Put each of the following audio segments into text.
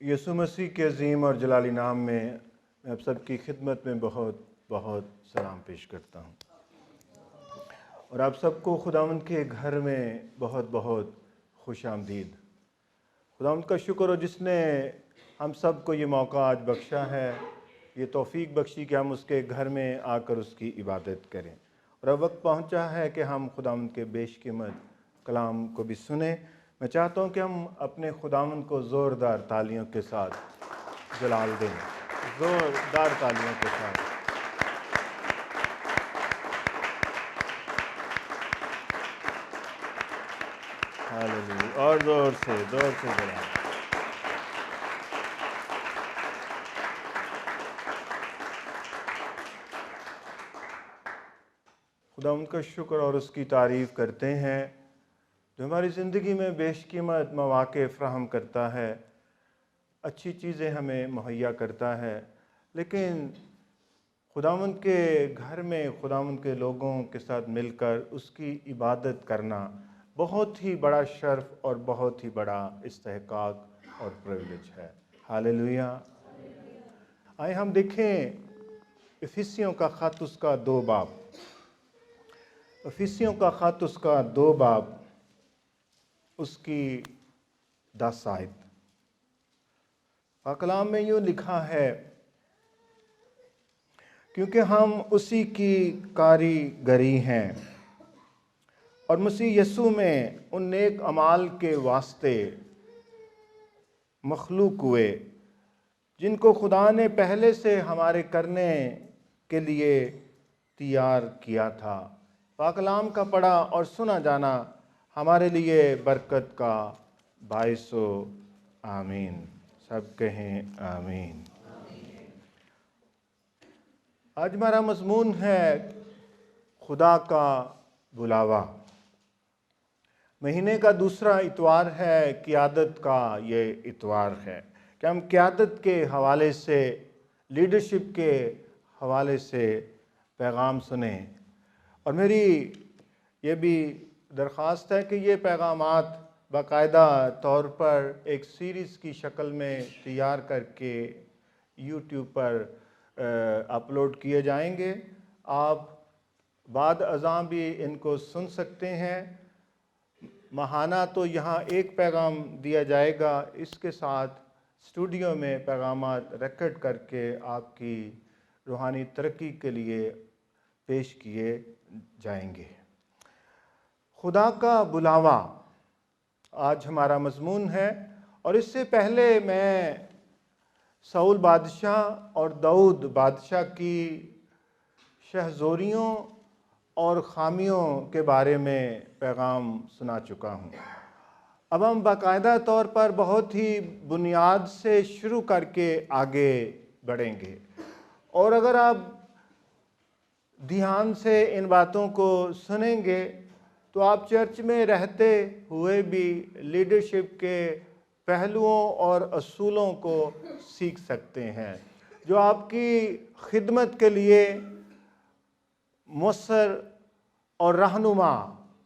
यीशु मसीह के अजीम और जलाली नाम में मैं आप सबकी खिदमत में बहुत बहुत सलाम पेश करता हूँ और आप सबको खुदावंद के घर में बहुत बहुत खुश आमदीद। खुदावंद का शुक्र हो जिसने हम सबको ये मौका आज बख्शा है, ये तौफीक बख्शी कि हम उसके घर में आकर उसकी इबादत करें। और अब वक्त पहुँचा है कि हम खुदावंद के बेशकीमत कलाम को भी सुने। मैं चाहता हूँ कि हम अपने खुदावंद को ज़ोरदार तालियों के साथ जलाल दें, ज़ोरदार तालियों के साथ। हालेलुया, और ज़ोर से जलाल। खुदावंद का शुक्र और उसकी तारीफ़ करते हैं जो हमारी ज़िंदगी में बेशकीमत मौक़े फ़राहम करता है, अच्छी चीज़ें हमें मुहैया करता है। लेकिन खुदावंद के घर में खुदावंद के लोगों के साथ मिलकर उसकी इबादत करना बहुत ही बड़ा शर्फ़ और बहुत ही बड़ा इस्तेहकाक और प्रिविलेज है। हालेलुया। आइए हम देखें इफिसियों का ख़त उसका 2 बाब, इफिसियों का ख़त उसका 2 बाब उसकी 10 आयत। कलाम में यूँ लिखा है, क्योंकि हम उसी की कारीगरी हैं और मसीह यीशु में उन नेक अमाल के वास्ते मखलूक हुए जिनको खुदा ने पहले से हमारे करने के लिए तैयार किया था। कलाम का पढ़ा और सुना जाना हमारे लिए बरकत का बाइस हो। आमीन। सब कहें आमीन। आज हमारा मज़मून है खुदा का बुलावा। महीने का दूसरा इतवार है, क़ियादत का ये इतवार है कि हम क़ियादत के हवाले से, लीडरशिप के हवाले से पैगाम सुने। और मेरी ये भी दरख्वास्त है कि ये पैगामात बाकायदा तौर पर एक सीरीज़ की शक्ल में तैयार करके यूट्यूब पर अपलोड किए जाएंगे। आप बाद अज़ां भी इनको सुन सकते हैं। माहाना तो यहाँ एक पैगाम दिया जाएगा, इसके साथ स्टूडियो में पैगामात रिकॉर्ड करके आपकी रूहानी तरक्की के लिए पेश किए जाएंगे। खुदा का बुलावा आज हमारा मज़मून है। और इससे पहले मैं साउल बादशाह और दाऊद बादशाह की शहज़ोरियों और ख़ामियों के बारे में पैगाम सुना चुका हूँ। अब हम बाकायदा तौर पर बहुत ही बुनियाद से शुरू करके आगे बढ़ेंगे। और अगर आप ध्यान से इन बातों को सुनेंगे तो आप चर्च में रहते हुए भी लीडरशिप के पहलुओं और असूलों को सीख सकते हैं जो आपकी खिदमत के लिए मुअस्सर और रहनुमा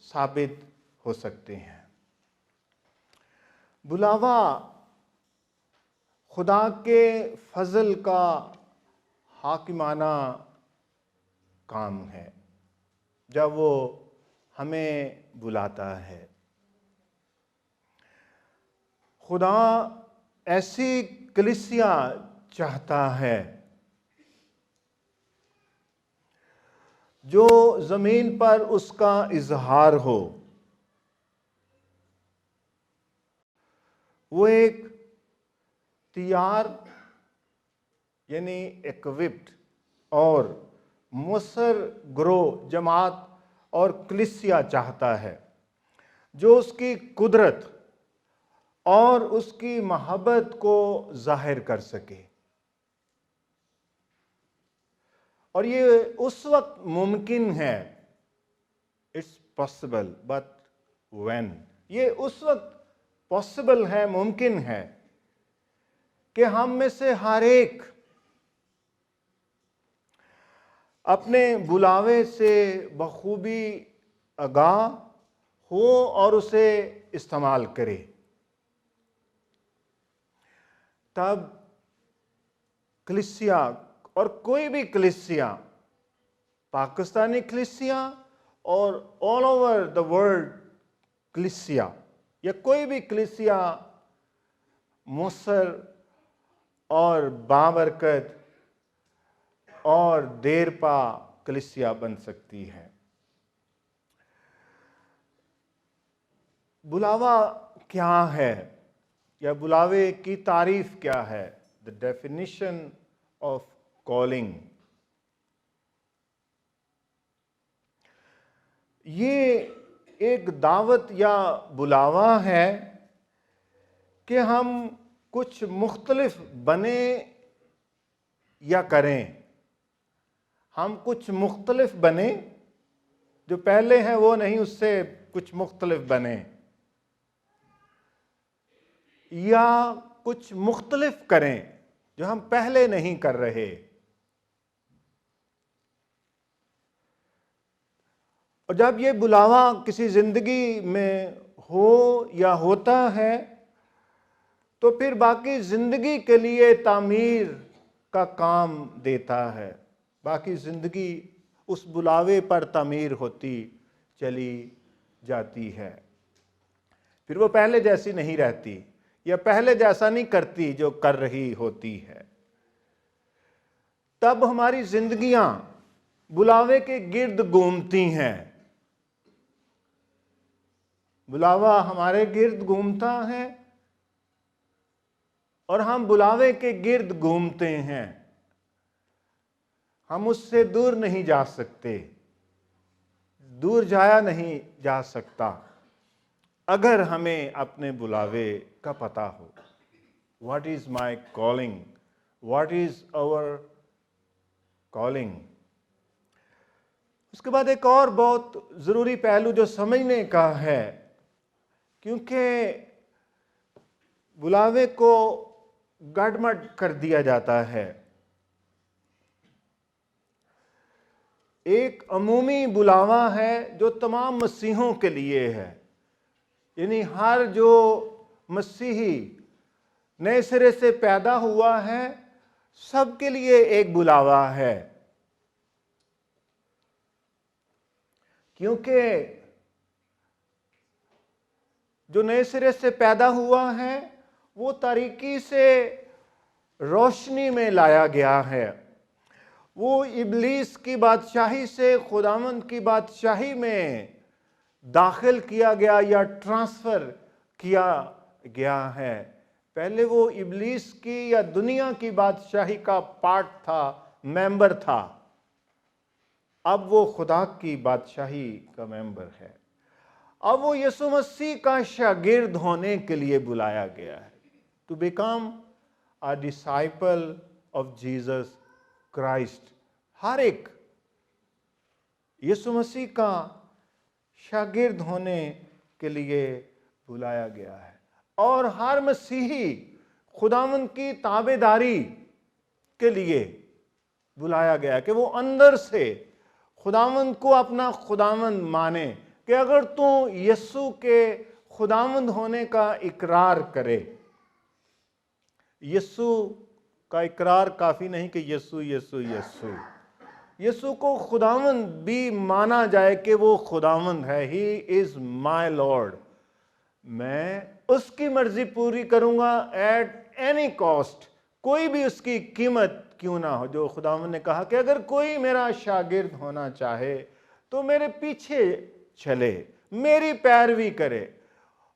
साबित हो सकते हैं। बुलावा खुदा के फजल का हाकिमाना काम है जब वो हमें बुलाता है। खुदा ऐसी कलीसिया चाहता है जो ज़मीन पर उसका इजहार हो। वो एक तैयार यानी इक्विप्ड और मुअस्सर ग्रोह, जमात और कलीसिया चाहता है जो उसकी कुदरत और उसकी मोहब्बत को जाहिर कर सके। और ये उस वक्त मुमकिन है, इट्स पॉसिबल, बट व्हेन, ये उस वक्त पॉसिबल है, मुमकिन है कि हम में से हर एक अपने बुलावे से बखूबी आगाह हो और उसे इस्तेमाल करे। तब कलीसिया, और कोई भी कलीसिया, पाकिस्तानी कलीसिया और ऑल ओवर द वर्ल्ड कलीसिया, या कोई भी कलीसिया मुसर और बाबरकत और देरपा कलीसिया बन सकती है। बुलावा क्या है, या बुलावे की तारीफ क्या है? The definition of calling. ये एक दावत या बुलावा है कि हम कुछ मुख्तलिफ बने या करें। हम कुछ मुख्तलिफ बने, जो पहले हैं वो नहीं, उससे कुछ मुख्तलिफ बने, या कुछ मुख्तलिफ करें जो हम पहले नहीं कर रहे। और जब ये बुलावा किसी जिंदगी में हो या होता है, तो फिर बाकी जिंदगी के लिए तामीर का काम देता है। बाकी जिंदगी उस बुलावे पर तामीर होती चली जाती है। फिर वो पहले जैसी नहीं रहती, या पहले जैसा नहीं करती जो कर रही होती है। तब हमारी जिंदगियां बुलावे के गिर्द घूमती हैं। बुलावा हमारे गिर्द घूमता है और हम बुलावे के गिर्द घूमते हैं। हम उससे दूर नहीं जा सकते, दूर जाया नहीं जा सकता, अगर हमें अपने बुलावे का पता हो। What is my calling? What is our calling? उसके बाद एक और बहुत जरूरी पहलू जो समझने का है, क्योंकि बुलावे को गड़बड़ कर दिया जाता है। एक अमूमी बुलावा है जो तमाम मसीहों के लिए है, यानी हर जो मसीही नए सिरे से पैदा हुआ है, सबके लिए एक बुलावा है। क्योंकि जो नए सिरे से पैदा हुआ है वो तारीकी से रोशनी में लाया गया है। वो इब्लीस की बादशाही से खुदावंद की बादशाही में दाखिल किया गया या ट्रांसफर किया गया है। पहले वो इब्लीस की या दुनिया की बादशाही का पार्ट था, मेंबर था। अब वो खुदा की बादशाही का मेंबर है। अब वो यीशु मसीह का शागिर्द होने के लिए बुलाया गया है, to become a disciple of Jesus Christ. हर एक यीशु मसीह का शागिर्द होने के लिए बुलाया गया है। और हर मसीही खुदावंद की ताबेदारी के लिए बुलाया गया कि वो अंदर से खुदावंद को अपना खुदावंद माने, कि अगर तू यीशु के खुदावंद होने का इकरार करे। यीशु का इकरार काफी नहीं कि यीशु यीशु यीशु, यीशु को खुदावंद भी माना जाए कि वो खुदावंद है। He is my lord. मैं उसकी मर्जी पूरी करूंगा एट एनी कॉस्ट, कोई भी उसकी कीमत क्यों ना हो। जो खुदावंद ने कहा कि अगर कोई मेरा शागिर्द होना चाहे तो मेरे पीछे चले, मेरी पैरवी करे।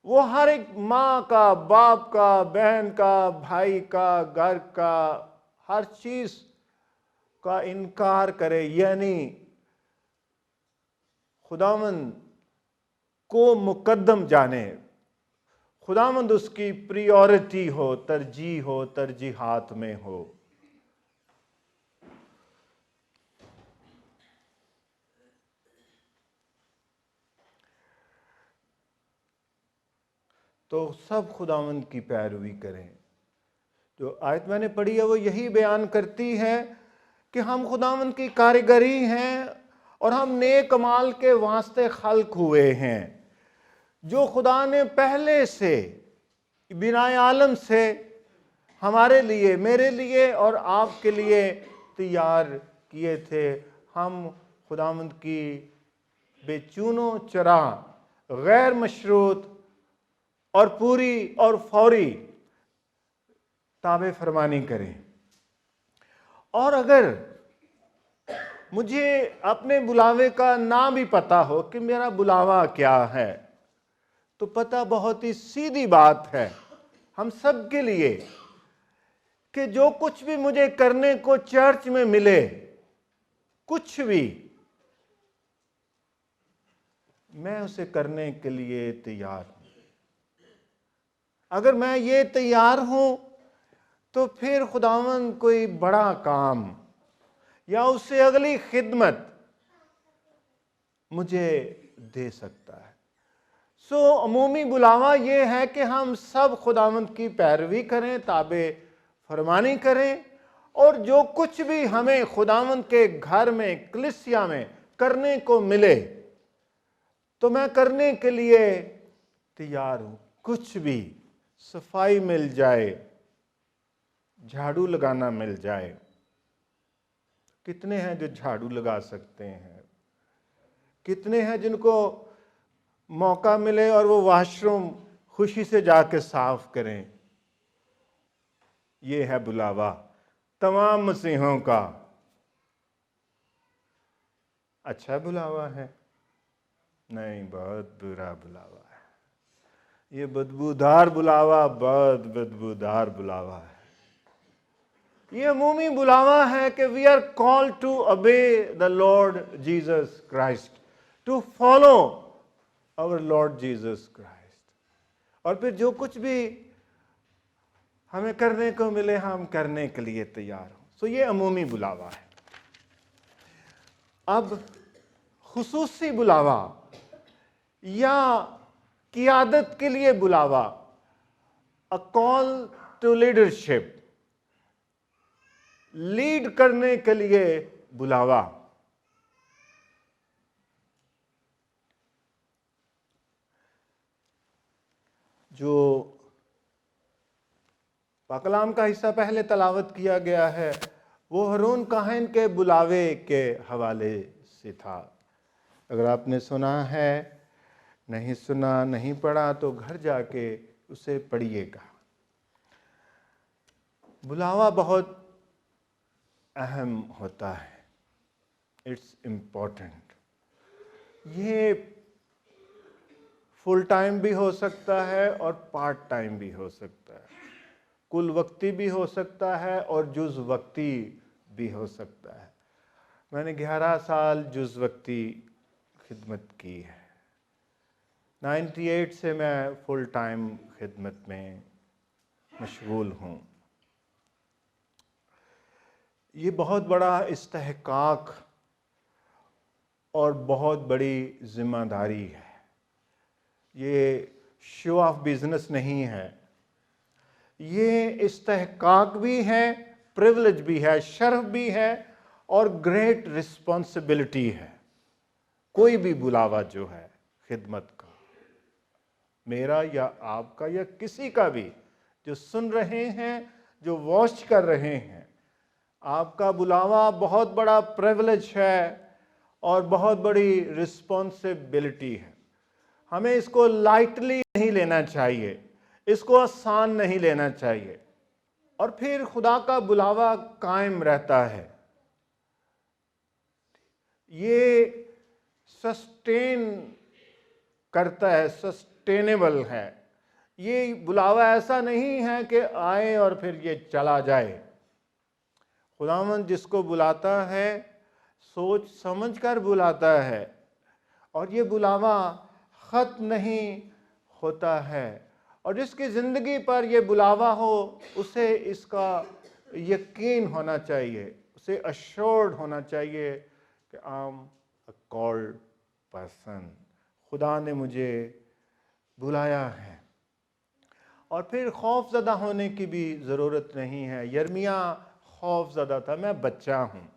वो हर एक माँ का, बाप का, बहन का, भाई का, घर का, हर चीज का इनकार करे, यानी खुदावंद को मुकद्दम जाने, खुदावंद उसकी प्रायोरिटी हो, तरजीह हो, तरजीहात में हो। तो सब खुदावंद की पैरवी करें। जो आयत मैंने पढ़ी है वो यही बयान करती है कि हम खुदावंद की कारीगरी हैं और हम नेक अमाल के वास्ते खल्क हुए हैं, जो खुदा ने पहले से बिनाए आलम से हमारे लिए, मेरे लिए और आपके लिए तैयार किए थे। हम खुदावंद की बेचूनो चरा, गैर मशरूत और पूरी और फौरी ताबे फरमानी करें। और अगर मुझे अपने बुलावे का ना भी पता हो कि मेरा बुलावा क्या है, तो पता बहुत ही सीधी बात है हम सब के लिए कि जो कुछ भी मुझे करने को चर्च में मिले, कुछ भी, मैं उसे करने के लिए तैयार हूं। अगर मैं ये तैयार हूं तो फिर खुदावंद कोई बड़ा काम या उससे अगली खिदमत मुझे दे सकता है। अमूमी बुलावा ये है कि हम सब खुदावंद की पैरवी करें, ताबे फरमानी करें, और जो कुछ भी हमें खुदावंद के घर में, कलीसिया में करने को मिले तो मैं करने के लिए तैयार हूं। कुछ भी, सफाई मिल जाए, झाड़ू लगाना मिल जाए। कितने हैं जो झाड़ू लगा सकते हैं? कितने हैं जिनको मौका मिले और वो वॉशरूम खुशी से जाके साफ करें? ये है बुलावा तमाम मसीहों का। अच्छा बुलावा है? नहीं, बहुत बुरा बुलावा है। ये बदबूदार बुलावा, बहुत बदबूदार बुलावा है। ये अमूमी बुलावा है कि we are called to obey the Lord Jesus Christ, to follow our Lord Jesus Christ. और फिर जो कुछ भी हमें करने को मिले, हम करने के लिए तैयार हो। ये अमूमी बुलावा है। अब खुसूसी बुलावा या क़ियादत के लिए बुलावा, a call to leadership, lead करने के लिए बुलावा। जो पाकलाम का हिस्सा पहले तलावत किया गया है वो हारून काहिन के बुलावे के हवाले से था। अगर आपने सुना है, नहीं सुना, नहीं पढ़ा, तो घर जाके उसे पढ़िएगा। बुलावा बहुत अहम होता है, इट्स इम्पोर्टेंट। ये फुल टाइम भी हो सकता है और पार्ट टाइम भी हो सकता है, कुल वक्ती भी हो सकता है और जुज़ वक्ती भी हो सकता है। मैंने 11 साल जुज़ वक्ती खिदमत की है। 98 से मैं फुल टाइम खिदमत में मशगूल हूँ। ये बहुत बड़ा इस्तेहकाक और बहुत बड़ी जिम्मेदारी है। ये शो ऑफ बिजनेस नहीं है, ये इस्तेहकाक भी है, प्रिविलेज भी है, शर्फ भी है और ग्रेट रिस्पॉन्सिबिलिटी है। कोई भी बुलावा जो है खिदमत का, मेरा या आपका या किसी का भी जो सुन रहे हैं, जो वॉच कर रहे हैं, आपका बुलावा बहुत बड़ा प्रिविलेज है और बहुत बड़ी रिस्पॉन्सिबिलिटी है। हमें इसको लाइटली नहीं लेना चाहिए, इसको आसान नहीं लेना चाहिए। और फिर खुदा का बुलावा कायम रहता है, ये सस्टेन करता है, सस्टेनेबल है। ये बुलावा ऐसा नहीं है कि आए और फिर ये चला जाए। खुदावंद जिसको बुलाता है सोच समझ कर बुलाता है, और ये बुलावा ख़त्म नहीं होता है। और जिसकी ज़िंदगी पर ये बुलावा हो उसे इसका यकीन होना चाहिए, उसे अश्योर्ड होना चाहिए कि I am a called person, खुदा ने मुझे बुलाया है। और फिर खौफज़दा होने की भी ज़रूरत नहीं है। यर्मिया खौफज़दा था, मैं बच्चा हूँ,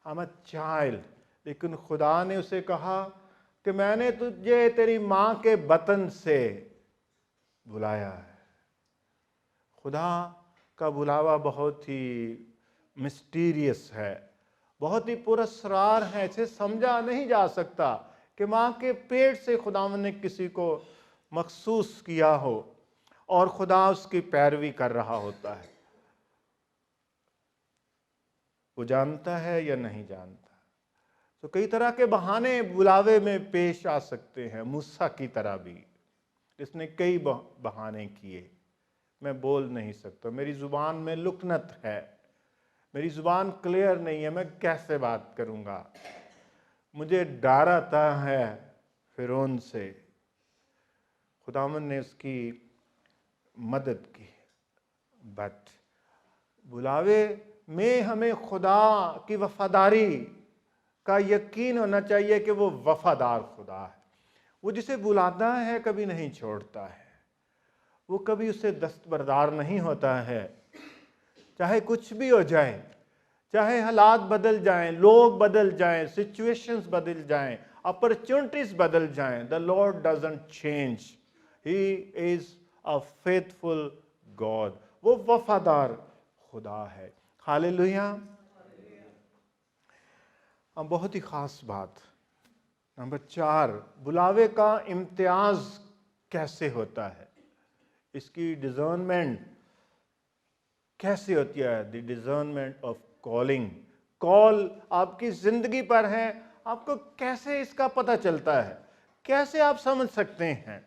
आई एम अ चाइल्ड, लेकिन खुदा ने उसे कहा कि मैंने तुझे तेरी माँ के बतन से बुलाया है। खुदा का बुलावा बहुत ही मिस्टीरियस है, बहुत ही पुरस्कार है, इसे समझा नहीं जा सकता कि माँ के पेट से खुदावंद ने किसी को मखसूस किया हो और खुदा उसकी पैरवी कर रहा होता है। वो जानता है या नहीं जानता। तो कई तरह के बहाने बुलावे में पेश आ सकते हैं, मूसा की तरह भी, इसने कई बहाने किए। मैं बोल नहीं सकता, मेरी जुबान में लुकनत है, मेरी जुबान क्लियर नहीं है, मैं कैसे बात करूंगा, मुझे डर आता है फिरौन से। खुदावन ने उसकी मदद की। बट बुलावे में हमें खुदा की वफादारी का यकीन होना चाहिए कि वो वफादार खुदा है। वो जिसे बुलाता है कभी नहीं छोड़ता है, वो कभी उससे दस्तबरदार नहीं होता है। चाहे कुछ भी हो जाए, चाहे हालात बदल जाएं, लोग बदल जाएं, सिचुएशंस बदल जाएं, अपॉर्चुनिटीज बदल जाएं, the Lord doesn't change, he is a faithful God. वो वफादार खुदा है। हालेलुया। अब बहुत ही खास बात, नंबर 4, बुलावे का इम्तियाज कैसे होता है, इसकी डिजर्नमेंट कैसे होती है। The discernment of calling. Call आपकी जिंदगी पर है, आपको कैसे इसका पता चलता है, कैसे आप समझ सकते हैं।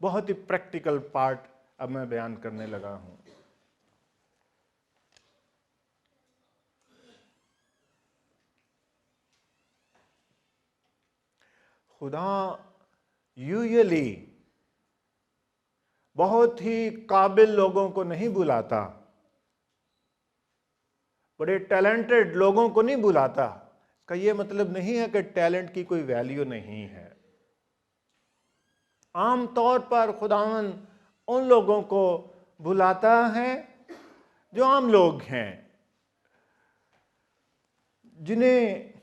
बहुत ही प्रैक्टिकल पार्ट अब मैं बयान करने लगा हूं। खुदा यूजुअली बहुत ही काबिल लोगों को नहीं बुलाता, बड़े टैलेंटेड लोगों को नहीं बुलाता। इसका यह मतलब नहीं है कि टैलेंट की कोई वैल्यू नहीं है। आमतौर पर खुदावन उन लोगों को बुलाता है जो आम लोग हैं, जिन्हें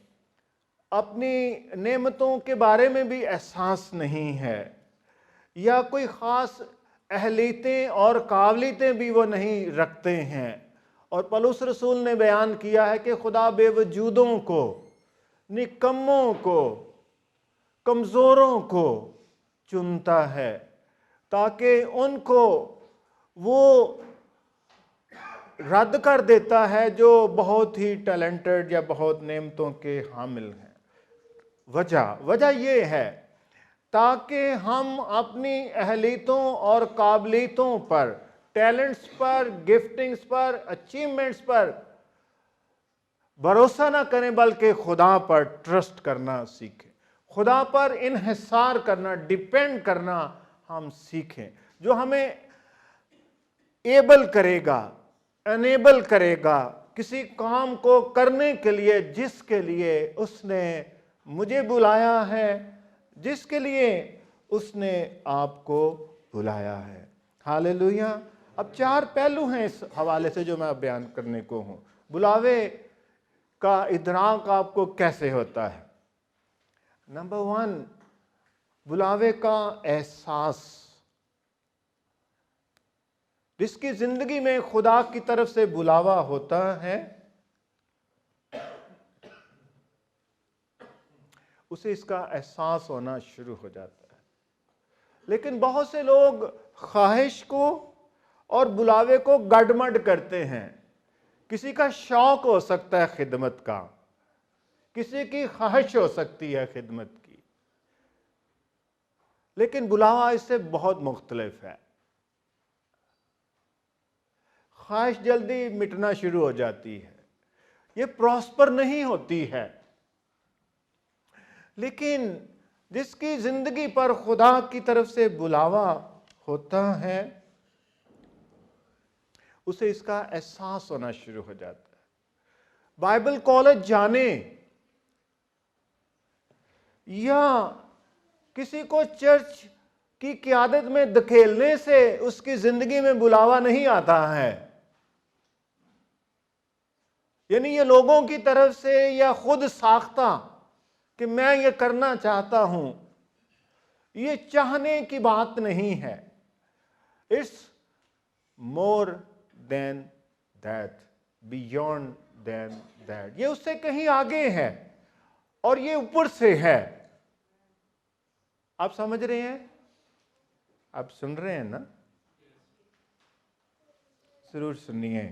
अपनी नेमतों के बारे में भी एहसास नहीं है, या कोई ख़ास अहलियतें और काबिलियतें भी वो नहीं रखते हैं। और पौलुस रसूल ने बयान किया है कि खुदा बेवजूदों को, निकम्मों को, कमज़ोरों को चुनता है ताकि उनको वो रद्द कर देता है जो बहुत ही टैलेंटेड या बहुत नेमतों के हामिल हैं। वजह ये है ताकि हम अपनी अहलियतों और काबिलियतों पर, टैलेंट्स पर, गिफ्टिंग्स पर, अचीवमेंट्स पर भरोसा ना करें, बल्कि खुदा पर ट्रस्ट करना सीखें, खुदा पर इन्हिसार करना, डिपेंड करना हम सीखें, जो हमें एबल करेगा, एनेबल करेगा किसी काम को करने के लिए जिसके लिए उसने मुझे बुलाया है, जिसके लिए उसने आपको बुलाया है। हालेलुया। अब 4 पहलू हैं इस हवाले से जो मैं बयान करने को हूं। बुलावे का इदराक आपको कैसे होता है। नंबर 1, बुलावे का एहसास। जिसकी जिंदगी में खुदा की तरफ से बुलावा होता है, उसे इसका एहसास होना शुरू हो जाता है। लेकिन बहुत से लोग ख्वाहिश को और बुलावे को गड़मड़ करते हैं। किसी का शौक हो सकता है खिदमत का, किसी की ख्वाहिश हो सकती है खिदमत की, लेकिन बुलावा इससे बहुत मुख्तलिफ है। ख्वाहिश जल्दी मिटना शुरू हो जाती है, ये प्रॉस्पर नहीं होती है। लेकिन जिसकी जिंदगी पर खुदा की तरफ से बुलावा होता है, उसे इसका एहसास होना शुरू हो जाता है। बाइबल कॉलेज जाने या किसी को चर्च की क़ियादत में धकेलने से उसकी जिंदगी में बुलावा नहीं आता है। यानी ये लोगों की तरफ से या खुद साख्ता कि मैं ये करना चाहता हूं, ये चाहने की बात नहीं है। It's more than that, beyond than that, ये उससे कहीं आगे है और ये ऊपर से है। आप समझ रहे हैं? आप सुन रहे हैं ना? जरूर सुनिए।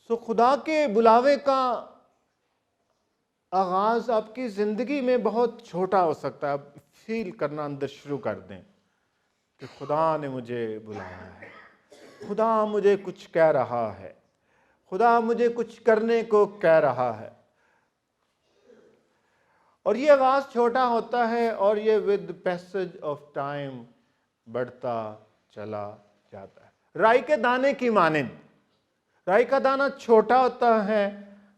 सो खुदा के बुलावे का आगाज आपकी जिंदगी में बहुत छोटा हो सकता है। आप फील करना अंदर शुरू कर दें कि खुदा ने मुझे बुलाया है, खुदा मुझे कुछ कह रहा है, खुदा मुझे कुछ करने को कह रहा है। और ये आगाज छोटा होता है और ये विद पैसेज ऑफ टाइम बढ़ता चला जाता है। राई के दाने की मानिंद, राई का दाना छोटा होता है,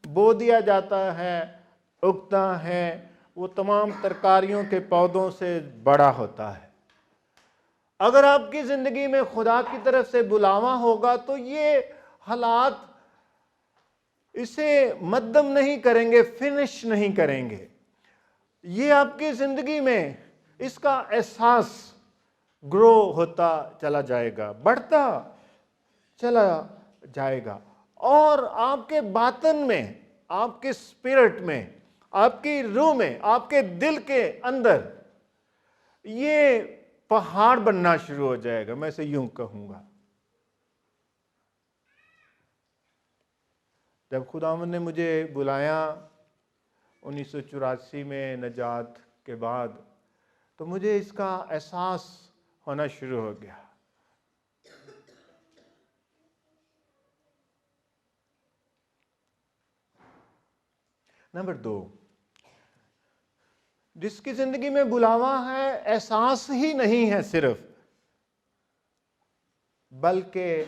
बो दिया जाता है, उगता है, वो तमाम तरकारियों के पौधों से बड़ा होता है। अगर आपकी जिंदगी में खुदा की तरफ से बुलावा होगा तो ये हालात इसे मध्यम नहीं करेंगे, फिनिश नहीं करेंगे। ये आपकी जिंदगी में इसका एहसास ग्रो होता चला जाएगा, बढ़ता चला जाएगा और आपके बातन में, आपके स्पिरिट में, आपकी रूह में, आपके दिल के अंदर ये पहाड़ बनना शुरू हो जाएगा। मैं इसे यूं कहूंगा, जब खुदावंद ने मुझे बुलाया 1984 में नजात के बाद, तो मुझे इसका एहसास होना शुरू हो गया। नंबर 2, जिसकी जिंदगी में बुलावा है, एहसास ही नहीं है सिर्फ, बल्कि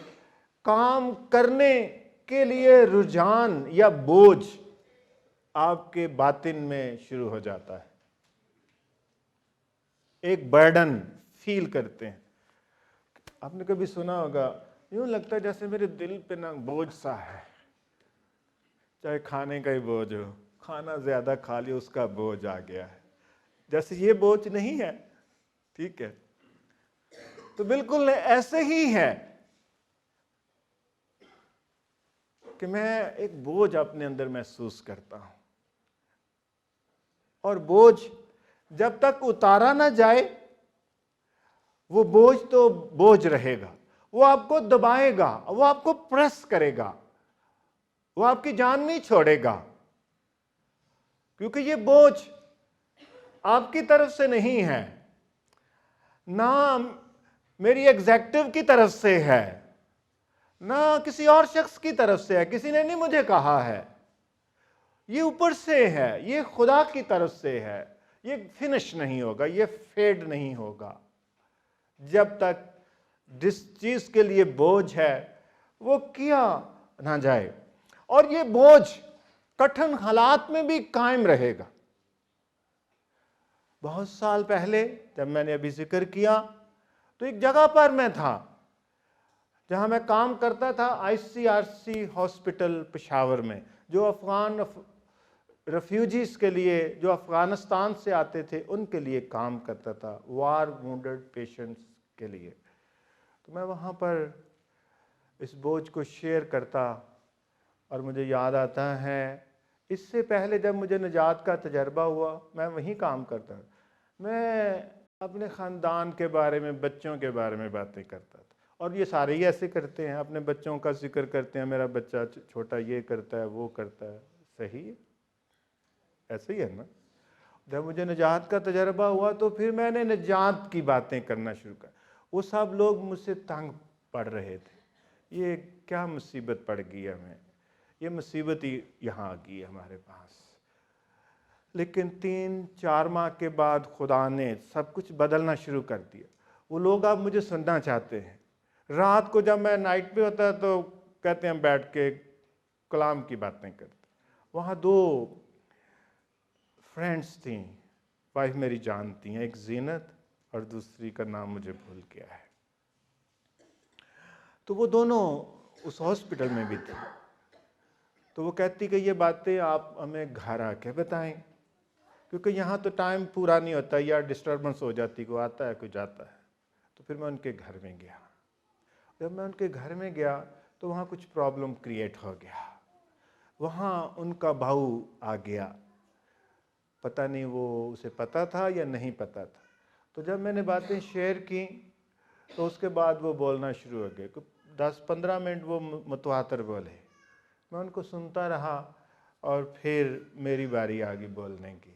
काम करने के लिए रुझान या बोझ आपके बातिन में शुरू हो जाता है। एक बर्डन फील करते हैं। आपने कभी सुना होगा, यूं लगता है जैसे मेरे दिल पे ना बोझ सा है, चाहे खाने का ही बोझ हो, खाना ज्यादा खा लिया उसका बोझ आ गया है। जैसे ये बोझ नहीं है, ठीक है, तो बिल्कुल ऐसे ही है कि मैं एक बोझ अपने अंदर महसूस करता हूं, और बोझ जब तक उतारा ना जाए वो बोझ तो बोझ रहेगा। वो आपको दबाएगा, वो आपको प्रेस करेगा, वो आपकी जान नहीं छोड़ेगा, क्योंकि ये बोझ आपकी तरफ से नहीं है, ना मेरी एग्जेक्टिव की तरफ से है, ना किसी और शख्स की तरफ से है, किसी ने नहीं मुझे कहा है, ये ऊपर से है, ये खुदा की तरफ से है। ये फिनिश नहीं होगा, ये फेड नहीं होगा जब तक जिस चीज के लिए बोझ है वो किया ना जाए, और ये बोझ कठिन हालात में भी कायम रहेगा। बहुत साल पहले जब मैंने अभी जिक्र किया, तो एक जगह पर मैं था जहां मैं काम करता था, ICRC हॉस्पिटल पेशावर में, जो अफगान रेफ्यूजीज के लिए, जो अफगानिस्तान से आते थे, उनके लिए काम करता था, वार वुंडेड पेशेंट्स के लिए। तो मैं वहाँ पर इस बोझ को शेयर करता, और मुझे याद आता है इससे पहले जब मुझे निजात का तजर्बा हुआ, मैं वहीं काम करता था, मैं अपने ख़ानदान के बारे में, बच्चों के बारे में बातें करता था, और ये सारे ही ऐसे करते हैं, अपने बच्चों का जिक्र करते हैं, मेरा बच्चा छोटा ये करता है, वो करता है। सही है, ऐसे ही है ना। जब मुझे निजात का तजर्बा हुआ तो फिर मैंने निजात की बातें करना शुरू कर। वो सब लोग मुझसे तंग पड़ रहे थे, ये क्या मुसीबत पड़ गई है हमें, ये मुसीबत ही यहाँ आ गई है हमारे पास। लेकिन 3-4 माह के बाद खुदा ने सब कुछ बदलना शुरू कर दिया। वो लोग अब मुझे सुनना चाहते हैं। रात को जब मैं नाइट पे होता तो कहते हैं बैठ के कलाम की बातें करते। वहाँ 2 फ्रेंड्स थी, वाइफ मेरी जानती हैं, एक जीनत और दूसरी का नाम मुझे भूल गया है। तो वो दोनों उस हॉस्पिटल में भी थी। तो वो कहती कि ये बातें आप हमें घर आके बताएं, क्योंकि यहाँ तो टाइम पूरा नहीं होता, या डिस्टर्बेंस हो जाती, कोई आता है कोई जाता है। तो फिर मैं उनके घर में गया। जब मैं उनके घर में गया तो वहाँ कुछ प्रॉब्लम क्रिएट हो गया। वहाँ उनका भाऊ आ गया, पता नहीं वो उसे पता था या नहीं पता था। तो जब मैंने बातें शेयर की तो उसके बाद वो बोलना शुरू हो गए। 10-15 मिनट वो मुतवातर बोले, मैं उनको सुनता रहा और फिर मेरी बारी आ गई बोलने की।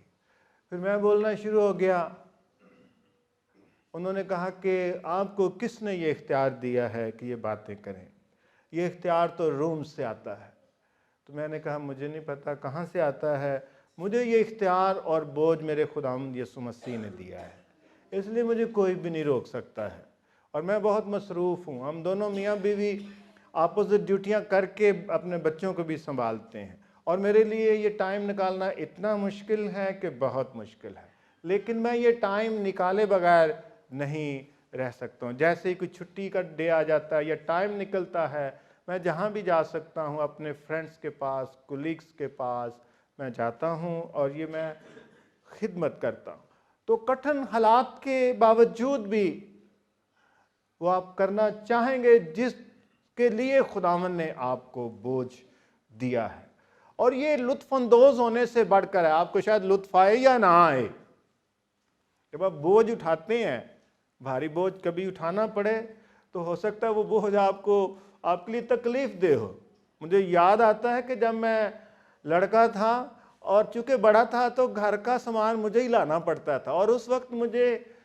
फिर मैं बोलना शुरू हो गया। उन्होंने कहा कि आपको किसने ये इख्तियार दिया है कि ये बातें करें, ये इख्तियार तो रूम से आता है। तो मैंने कहा मुझे नहीं पता कहाँ से आता है, मुझे ये इख्तियार और बोझ मेरे खुदावंद यीशु मसीह ने दिया है, इसलिए मुझे कोई भी नहीं रोक सकता है। और मैं बहुत मसरूफ़ हूँ। हम दोनों मियाँ बीवी अपोजिट ड्यूटियाँ करके अपने बच्चों को भी संभालते हैं, और मेरे लिए ये टाइम निकालना इतना मुश्किल है कि बहुत मुश्किल है। लेकिन मैं ये टाइम निकाले बगैर नहीं रह सकता हूँ। जैसे ही कोई छुट्टी का डे आ जाता है या टाइम निकलता है, मैं जहाँ भी जा सकता हूँ अपने फ्रेंड्स के पास, कोलीग्स के पास मैं जाता हूँ और ये मैं खिदमत करता हूँ। तो कठिन हालात के बावजूद भी वो आप करना चाहेंगे जिसके लिए खुदावन ने आपको बोझ दिया है। और ये लुत्फानंदोज होने से बढ़कर है। आपको शायद लुत्फ आए या ना आए, जब आप बोझ उठाते हैं, भारी बोझ कभी उठाना पड़े तो हो सकता है वो बोझ आपके लिए तकलीफ दे हो। मुझे याद आता है कि जब मैं लड़का था और चूंकि बड़ा था तो घर का सामान मुझे ही लाना पड़ता था, और उस वक्त मुझे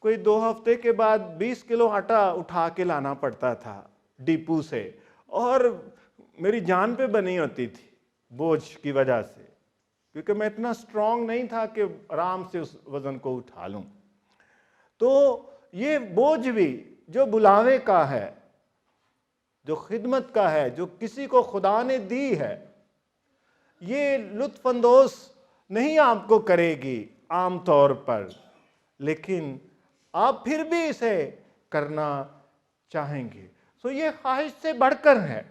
कोई 2 हफ्ते के बाद 20 किलो आटा उठा के लाना पड़ता था डिपू से, और मेरी जान पे बनी होती थी बोझ की वजह से, क्योंकि मैं इतना स्ट्रांग नहीं था कि आराम से उस वजन को उठा लूं। तो ये बोझ भी जो बुलावे का है, जो खिदमत का है, जो किसी को खुदा ने दी है, ये लुत्फानंदोज नहीं आपको करेगी आम तौर पर, लेकिन आप फिर भी इसे करना चाहेंगे। सो ये ख्वाहिश से बढ़कर है,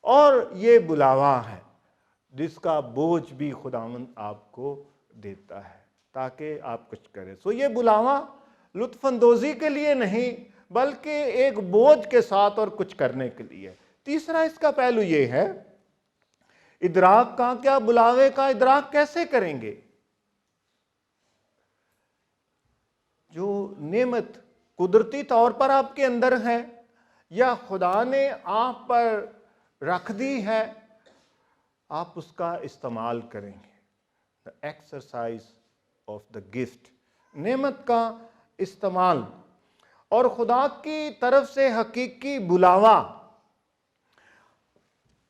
और ये बुलावा है जिसका बोझ भी खुदावंद आपको देता है ताकि आप कुछ करें। सो ये बुलावा लुत्फानंदोजी के लिए नहीं, बल्कि एक बोझ के साथ और कुछ करने के लिए। तीसरा इसका पहलू ये है, इदराक का। क्या बुलावे का इदराक कैसे करेंगे? जो नेमत कुदरती तौर पर आपके अंदर है या खुदा ने आप पर रख दी है, आप उसका इस्तेमाल करेंगे। The exercise of the gift, नेमत का इस्तेमाल। और खुदा की तरफ से हकीकी बुलावा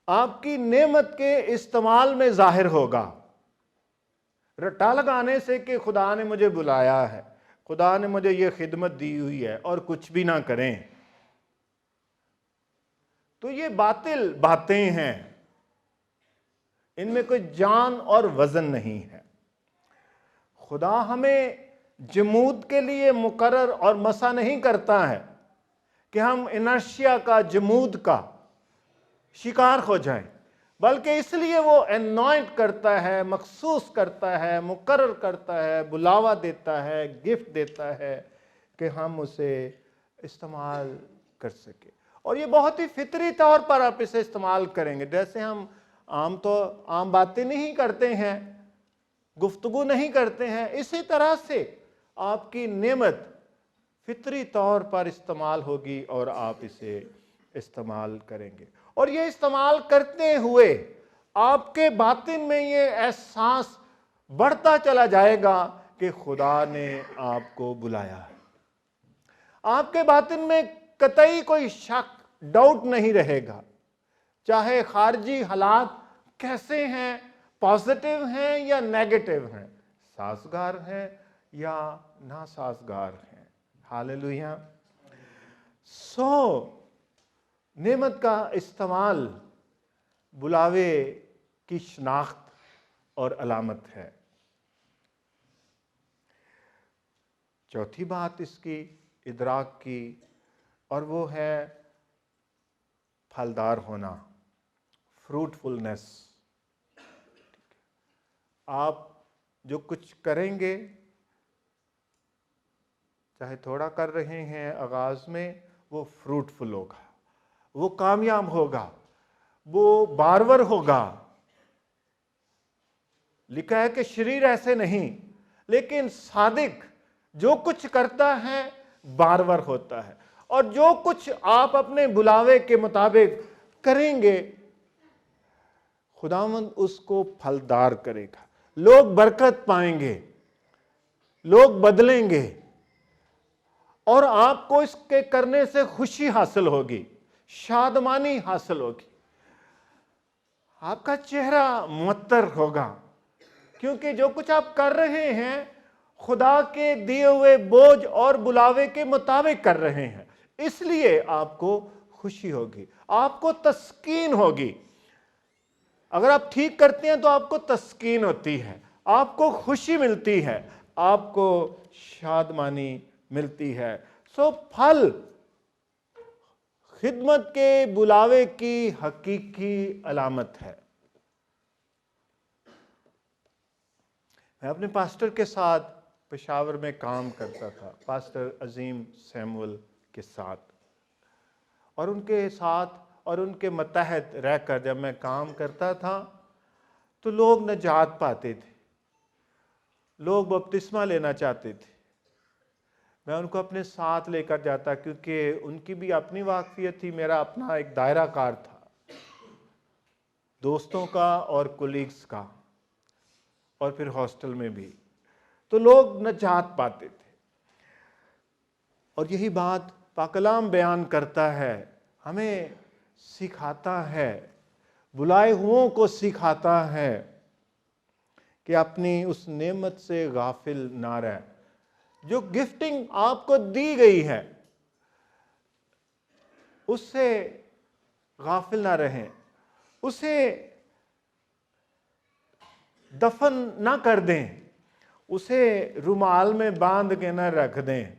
आपकी नेमत के इस्तेमाल में जाहिर होगा। रट्टा लगाने से कि खुदा ने मुझे बुलाया है, खुदा ने मुझे ये खिदमत दी हुई है, और कुछ भी ना करें, तो ये बातिल बातें हैं, इनमें कोई जान और वजन नहीं है। खुदा हमें जमूद के लिए मुकर्रर और मसा नहीं करता है कि हम इनर्शिया का, जमूद का शिकार हो जाएं, बल्कि इसलिए वो एनॉइंट करता है, मखसूस करता है, मुकर्रर करता है, बुलावा देता है, गिफ्ट देता है कि हम उसे इस्तेमाल कर सके। और ये बहुत ही फितरी तौर पर आप इसे इस्तेमाल करेंगे। जैसे हम आम बातें नहीं करते हैं, गुफ्तगू नहीं करते हैं, इसी तरह से आपकी नेमत फितरी तौर पर इस्तेमाल होगी और आप इसे इस्तेमाल करेंगे। और ये इस्तेमाल करते हुए आपके बातिन में ये एहसास बढ़ता चला जाएगा कि खुदा ने आपको बुलाया है। आपके बातिन में कतई कोई शक, डाउट नहीं रहेगा, चाहे खारजी हालात कैसे हैं, पॉजिटिव हैं या नेगेटिव हैं, साजगार हैं या ना साजगार हैं। हालेलुया। नेमत का इस्तेमाल बुलावे की शनाख्त और अलामत है। चौथी बात इसकी इदराक की, और वो है फलदार होना, फ्रूटफुलनेस। आप जो कुछ करेंगे, चाहे थोड़ा कर रहे हैं आगाज में, वो फ्रूटफुल होगा, वो कामयाब होगा, वो बारवर होगा। लिखा है कि शरीर ऐसे नहीं, लेकिन सादिक जो कुछ करता है बारवर होता है। और जो कुछ आप अपने बुलावे के मुताबिक करेंगे, खुदावंद उसको फलदार करेगा। लोग बरकत पाएंगे, लोग बदलेंगे, और आपको इसके करने से खुशी हासिल होगी, शादमानी हासिल होगी। आपका चेहरा मुअत्तर होगा, क्योंकि जो कुछ आप कर रहे हैं खुदा के दिए हुए बोझ और बुलावे के मुताबिक कर रहे हैं, इसलिए आपको खुशी होगी, आपको तस्कीन होगी। अगर आप ठीक करते हैं तो आपको तस्कीन होती है, आपको खुशी मिलती है, आपको शादमानी मिलती है। सो फल खिदमत के बुलावे की हकीकी अलामत है। मैं अपने पास्टर के साथ पेशावर में काम करता था, पास्टर अजीम सैमुअल के साथ, और उनके साथ और उनके मतहत रहकर जब मैं काम करता था तो लोग नजात पाते थे, लोग बपतिस्मा लेना चाहते थे। मैं उनको अपने साथ लेकर जाता, क्योंकि उनकी भी अपनी वाकफियत थी, मेरा अपना एक दायरा कार था, दोस्तों का और कोलीग्स का, और फिर हॉस्टल में भी। तो लोग नजात पाते थे। और यही बात पाकलाम बयान करता है, हमें सिखाता है, बुलाए हुओं को सिखाता है कि अपनी उस नेमत से गाफिल ना रहे। जो गिफ्टिंग आपको दी गई है उससे गाफिल ना रहें, उसे दफन ना कर दें, उसे रुमाल में बांध के ना रख दें,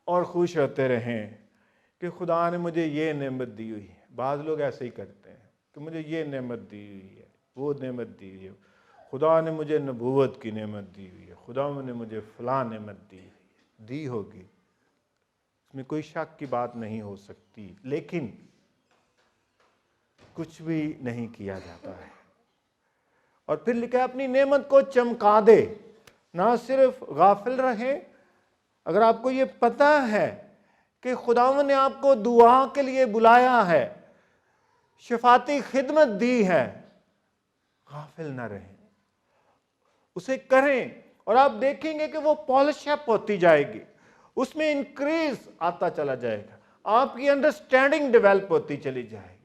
और खुश होते रहें कि खुदा ने मुझे ये नेमत दी हुई है। बाज़ लोग ऐसे ही करते हैं कि मुझे ये नेमत दी हुई है, वो नेमत दी हुई है, खुदा ने मुझे नबूवत की नेमत दी हुई है, खुदा ने मुझे फलां नेमत दी हुई है। दी होगी, इसमें कोई शक की बात नहीं हो सकती, लेकिन कुछ भी नहीं किया जाता है। और फिर लिखा है अपनी नेमत को चमका दे, ना सिर्फ गाफिल रहे। अगर आपको ये पता है कि खुदावंद ने आपको दुआ के लिए बुलाया है, शफाती खिदमत दी है, गाफिल ना रहें, उसे करें, और आप देखेंगे कि वो पॉलिश अप होती जाएगी, उसमें इंक्रीज आता चला जाएगा, आपकी अंडरस्टैंडिंग डेवलप होती चली जाएगी,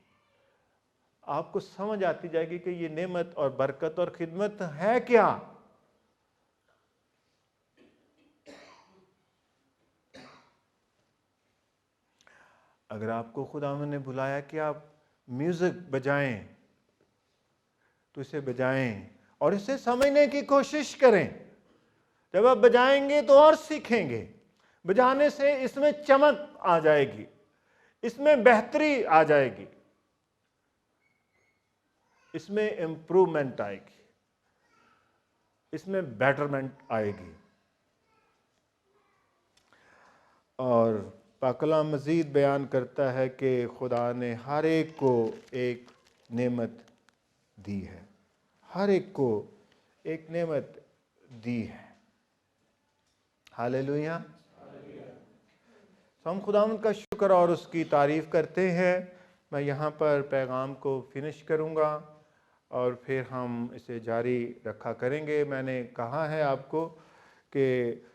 आपको समझ आती जाएगी कि ये नेमत और बरकत और खिदमत है क्या। अगर आपको खुदावंद ने बुलाया कि आप म्यूजिक बजाएं, तो इसे बजाएं और इसे समझने की कोशिश करें। जब आप बजाएंगे तो और सीखेंगे, बजाने से इसमें चमक आ जाएगी, इसमें बेहतरी आ जाएगी, इसमें इंप्रूवमेंट आएगी, इसमें बेटरमेंट आएगी। और पाकला मजीद बयान करता है कि खुदा ने हर एक को एक नेमत दी है, हर एक को एक नेमत दी है। हालेलुया। तो हम खुदावंद का शुक्र और उसकी तारीफ़ करते हैं। मैं यहाँ पर पैगाम को फिनिश करूँगा और फिर हम इसे जारी रखा करेंगे। मैंने कहा है आपको कि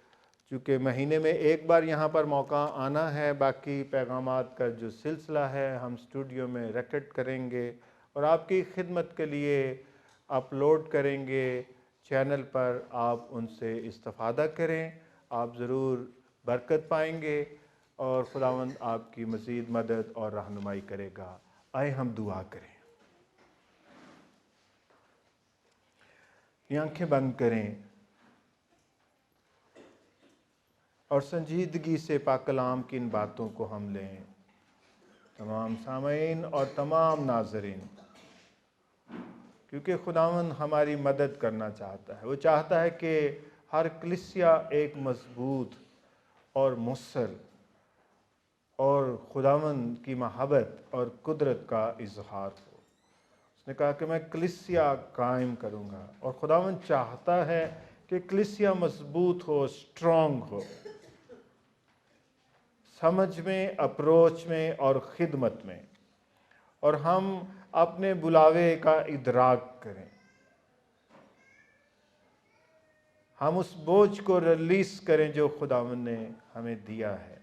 चूँकि महीने में एक बार यहाँ पर मौका आना है, बाकी पैगामात का जो सिलसिला है हम स्टूडियो में रिकॉर्ड करेंगे और आपकी खिदमत के लिए अपलोड करेंगे चैनल पर। आप उनसे इस्तिफ़ादा करें, आप ज़रूर बरकत पाएंगे और खुदावंद आपकी मज़ीद मदद और रहनुमाई करेगा। आए हम दुआ करें। ये आंखें बंद करें और संजीदगी से पाक कलाम की इन बातों को हम लें। तमाम सामीन और तमाम नाज़रीन, क्योंकि खुदावंद हमारी मदद करना चाहता है, वो चाहता है कि हर कलीसिया एक मजबूत और मुसर और खुदावंद की मोहब्बत और कुदरत का इजहार हो। उसने कहा कि मैं कलीसिया कायम करूँगा, और खुदावंद चाहता है कि कलीसिया मजबूत हो, स्ट्रांग हो, समझ में, अप्रोच में और खिदमत में, और हम अपने बुलावे का इदराक करें। हम उस बोझ को रिलीज करें जो खुदावंद ने हमें दिया है।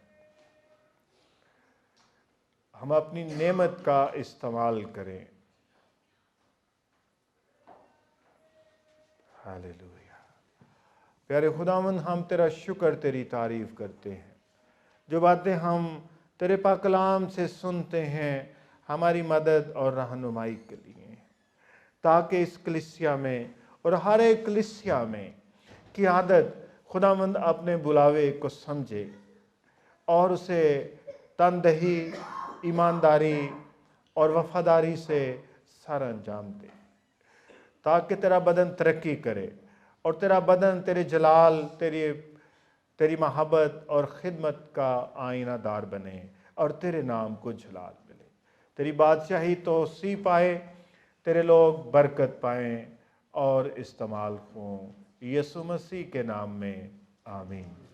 हम अपनी नेमत का इस्तेमाल करें। हालेलुया। प्यारे खुदावंद, हम तेरा शुक्र, तेरी तारीफ करते हैं। जो बातें हम तेरे पाक कलाम से सुनते हैं हमारी मदद और रहनुमाई के लिए, ताकि इस कलीसिया में और हर एक कलीसिया में क़ियादत खुदावंद अपने बुलावे को समझे और उसे तनदही, ईमानदारी और वफादारी से सर अंजाम दे, ताकि तेरा बदन तरक्की करे और तेरा बदन तेरे जलाल, तेरी मोहब्बत और ख़िदमत का आईनादार बने और तेरे नाम को जलाल मिले। तेरी बादशाही तोसी पाए, तेरे लोग बरकत पाएँ और इस्तेमाल हों। यीशु मसीह के नाम में आमीन।